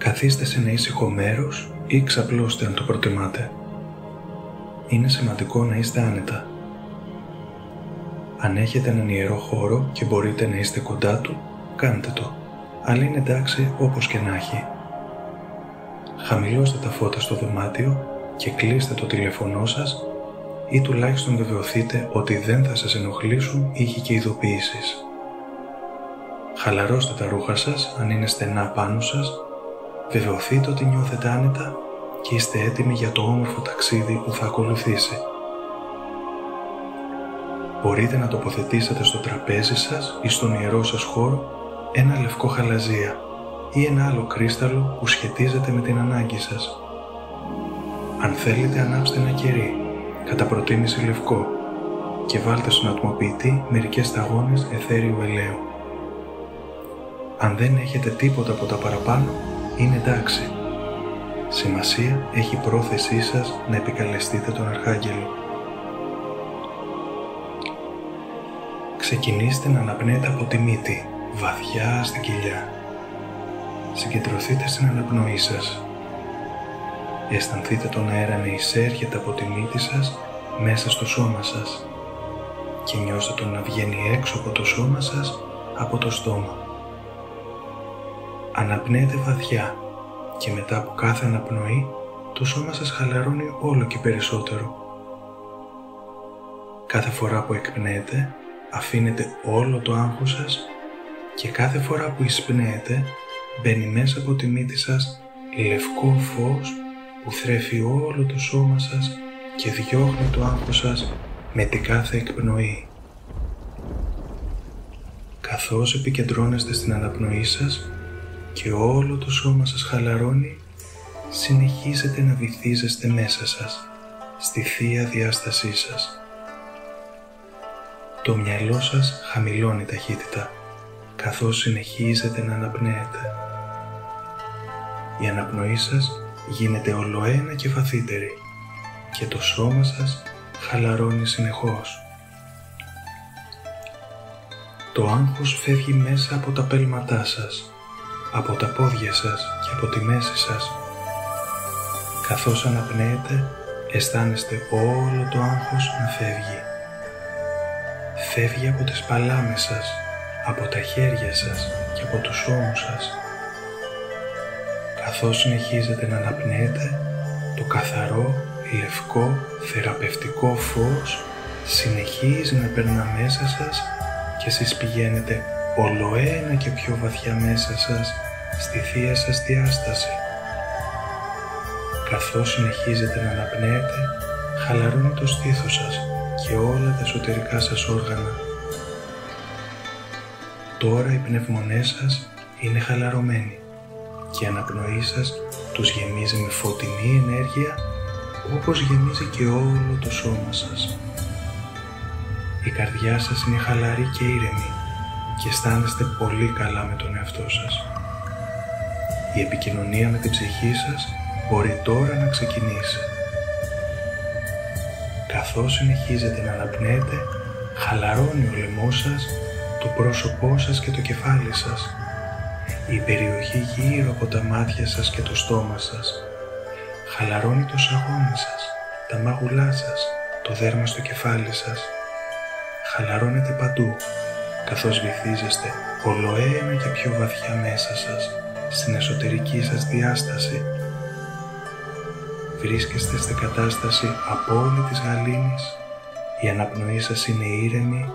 Καθίστε σε ένα ήσυχο μέρος ή ξαπλώστε αν το προτιμάτε. Είναι σημαντικό να είστε άνετα. Αν έχετε έναν ιερό χώρο και μπορείτε να είστε κοντά του, κάντε το, αλλά είναι εντάξει όπως και να έχει. Χαμηλώστε τα φώτα στο δωμάτιο και κλείστε το τηλέφωνό σας ή τουλάχιστον βεβαιωθείτε ότι δεν θα σας ενοχλήσουν ήχοι και ειδοποιήσεις. Χαλαρώστε τα ρούχα σας αν είναι στενά πάνω σας, βεβαιωθείτε ότι νιώθετε άνετα και είστε έτοιμοι για το όμορφο ταξίδι που θα ακολουθήσει. Μπορείτε να τοποθετήσετε στο τραπέζι σας ή στον ιερό σας χώρο ένα λευκό χαλαζία ή ένα άλλο κρίσταλο που σχετίζεται με την ανάγκη σας. Αν θέλετε, ανάψτε ένα κερί, κατά προτίμηση λευκό, και βάλτε στον ατμοποιητή μερικές σταγόνες αιθέριου ελαίου. Αν δεν έχετε τίποτα από τα παραπάνω, είναι εντάξει. Σημασία έχει η πρόθεσή σας να επικαλεστείτε τον Αρχάγγελο. Ξεκινήστε να αναπνέετε από τη μύτη, βαθιά στην κοιλιά. Συγκεντρωθείτε στην αναπνοή σας. Αισθανθείτε τον αέρα να εισέρχεται από τη μύτη σας μέσα στο σώμα σας και νιώστε τον να βγαίνει έξω από το σώμα σας από το στόμα. Αναπνέετε βαθιά και μετά από κάθε αναπνοή το σώμα σας χαλαρώνει όλο και περισσότερο. Κάθε φορά που εκπνέετε αφήνετε όλο το άγχος σας και κάθε φορά που εισπνέετε μπαίνει μέσα από τη μύτη σας λευκό φως που θρέφει όλο το σώμα σας και διώχνει το άγχος σας με την κάθε εκπνοή. Καθώς επικεντρώνεστε στην αναπνοή σας και όλο το σώμα σας χαλαρώνει, συνεχίζετε να βυθίζεστε μέσα σας, στη θεία διάστασή σας. Το μυαλό σας χαμηλώνει ταχύτητα, καθώς συνεχίζετε να αναπνέετε. Η αναπνοή σας γίνεται ολοένα και βαθύτερη και το σώμα σας χαλαρώνει συνεχώς. Το άγχος φεύγει μέσα από τα πέλματά σας, από τα πόδια σας και από τη μέση σας. Καθώς αναπνέετε, αισθάνεστε όλο το άγχος να φεύγει. Φεύγει από τις παλάμες σας, από τα χέρια σας και από τους ώμους σας. Καθώς συνεχίζετε να αναπνέετε, το καθαρό, λευκό, θεραπευτικό φως συνεχίζει να περνά μέσα σας και εσείς πηγαίνετε ολοένα και πιο βαθιά μέσα σας στη θεία σας διάσταση. Καθώς συνεχίζετε να αναπνέετε, χαλαρώνει το στήθος σας και όλα τα εσωτερικά σας όργανα. Τώρα οι πνευμονές σας είναι χαλαρωμένοι και η αναπνοή σας τους γεμίζει με φωτεινή ενέργεια όπως γεμίζει και όλο το σώμα σας. Η καρδιά σας είναι χαλαρή και ήρεμη και αισθάνεστε πολύ καλά με τον εαυτό σας. Η επικοινωνία με την ψυχή σας μπορεί τώρα να ξεκινήσει. Καθώς συνεχίζετε να αναπνέετε, χαλαρώνει ο λαιμός σας, το πρόσωπό σας και το κεφάλι σας. Η περιοχή γύρω από τα μάτια σας και το στόμα σας. Χαλαρώνει το σαγόνι σας, τα μάγουλά σας, το δέρμα στο κεφάλι σας. Χαλαρώνετε παντού, καθώς βυθίζεστε ολοένα και πιο βαθιά μέσα σας, στην εσωτερική σας διάσταση. Βρίσκεστε στην κατάσταση απόλυτης γαλήνης, η αναπνοή σας είναι ήρεμη,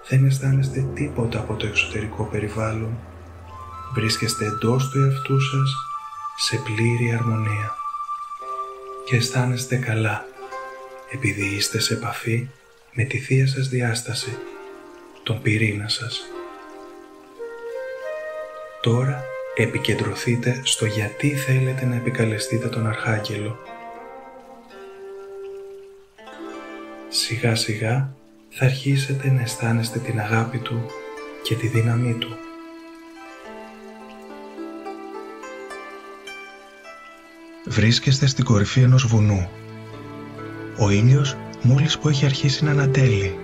δεν αισθάνεστε τίποτα από το εξωτερικό περιβάλλον. Βρίσκεστε εντός του εαυτού σας, σε πλήρη αρμονία. Και αισθάνεστε καλά, επειδή είστε σε επαφή με τη θεία σας διάσταση, τον πυρήνα σας. Τώρα επικεντρωθείτε στο γιατί θέλετε να επικαλεστείτε τον Αρχάγγελο. Σιγά σιγά θα αρχίσετε να αισθάνεστε την αγάπη του και τη δύναμή του. Βρίσκεστε στην κορυφή ενός βουνού. Ο ήλιος μόλις που έχει αρχίσει να ανατέλει.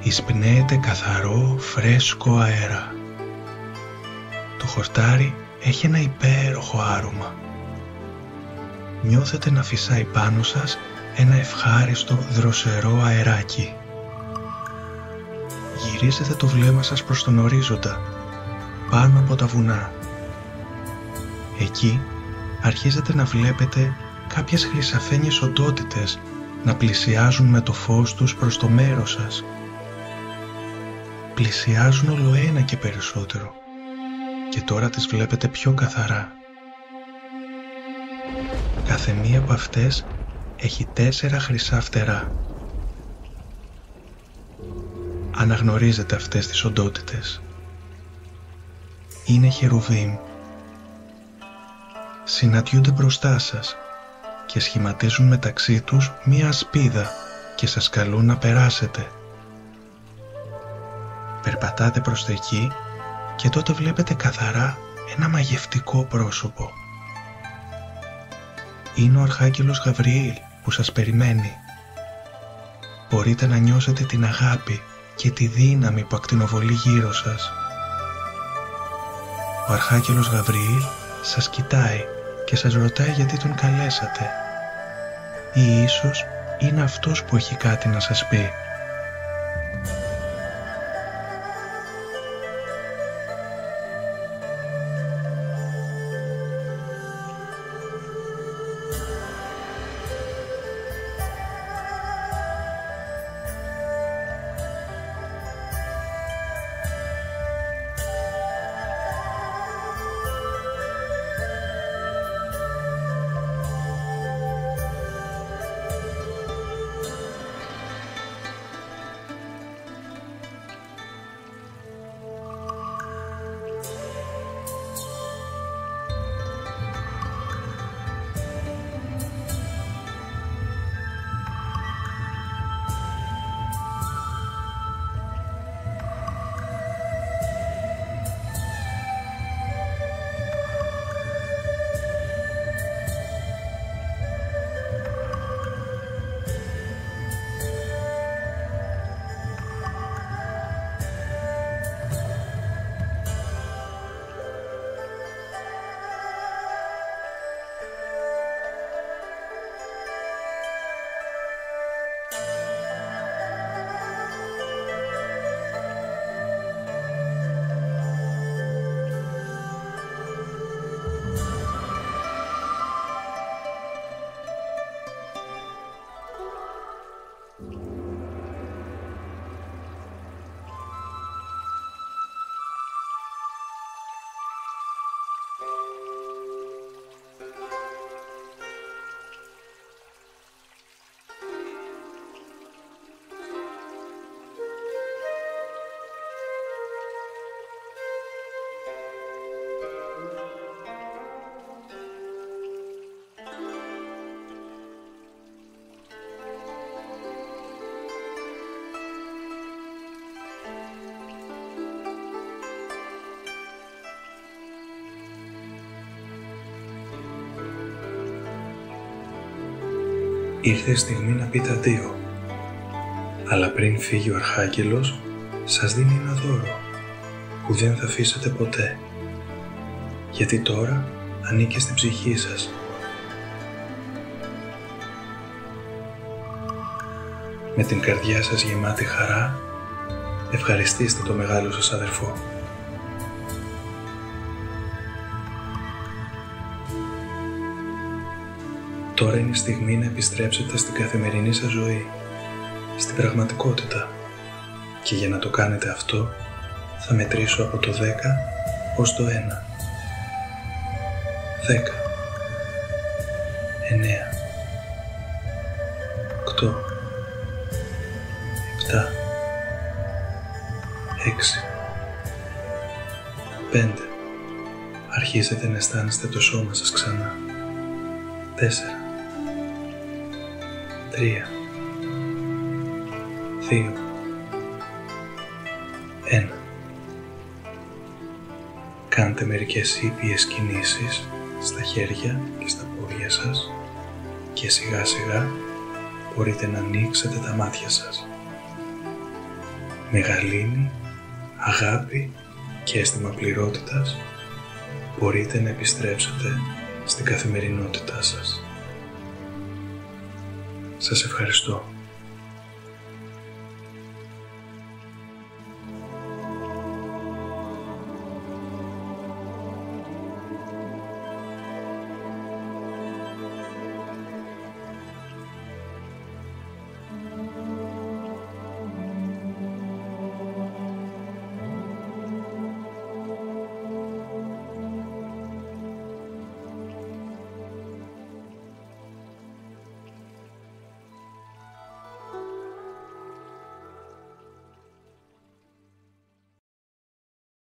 Εισπνέεται καθαρό, φρέσκο αέρα. Το χορτάρι έχει ένα υπέροχο άρωμα. Νιώθετε να φυσάει πάνω σας ένα ευχάριστο δροσερό αεράκι. Γυρίζετε το βλέμμα σας προς τον ορίζοντα, πάνω από τα βουνά. Εκεί αρχίζετε να βλέπετε κάποιες χρυσαφένιες οντότητες να πλησιάζουν με το φως τους προς το μέρος σας. Πλησιάζουν όλο ένα και περισσότερο και τώρα τις βλέπετε πιο καθαρά. Κάθε μία από αυτές έχει 4 χρυσά φτερά. Αναγνωρίζετε αυτές τις οντότητες. Είναι χερουβίμ. Συναντιούνται μπροστά σας και σχηματίζουν μεταξύ τους μία ασπίδα και σας καλούν να περάσετε. Περπατάτε προς τα εκεί και τότε βλέπετε καθαρά ένα μαγευτικό πρόσωπο. Είναι ο Αρχάγγελος Γαβριήλ που σας περιμένει. Μπορείτε να νιώσετε την αγάπη και τη δύναμη που ακτινοβολεί γύρω σας. Ο Αρχάγγελος Γαβριήλ σας κοιτάει και σας ρωτάει γιατί τον καλέσατε. Ή ίσως είναι αυτός που έχει κάτι να σας πει. Ήρθε η στιγμή να πείτε αντίο, αλλά πριν φύγει ο Αρχάγγελος σας δίνει ένα δώρο που δεν θα αφήσετε ποτέ, γιατί τώρα ανήκει στην ψυχή σας. Με την καρδιά σας γεμάτη χαρά, ευχαριστήστε το μεγάλο σας αδερφό. Τώρα είναι η στιγμή να επιστρέψετε στην καθημερινή σας ζωή, στην πραγματικότητα, και για να το κάνετε αυτό θα μετρήσω από το 10 ως το 1. 10, 9, 8, 7, 6, 5. Αρχίζετε να αισθάνεστε το σώμα σας ξανά. 4, 3, 2, 1. Κάντε μερικές ήπιες κινήσεις στα χέρια και στα πόδια σας και σιγά σιγά μπορείτε να ανοίξετε τα μάτια σας. Με γαλήνη, αγάπη και αίσθημα πληρότητας μπορείτε να επιστρέψετε στην καθημερινότητά σας. Σας ευχαριστώ.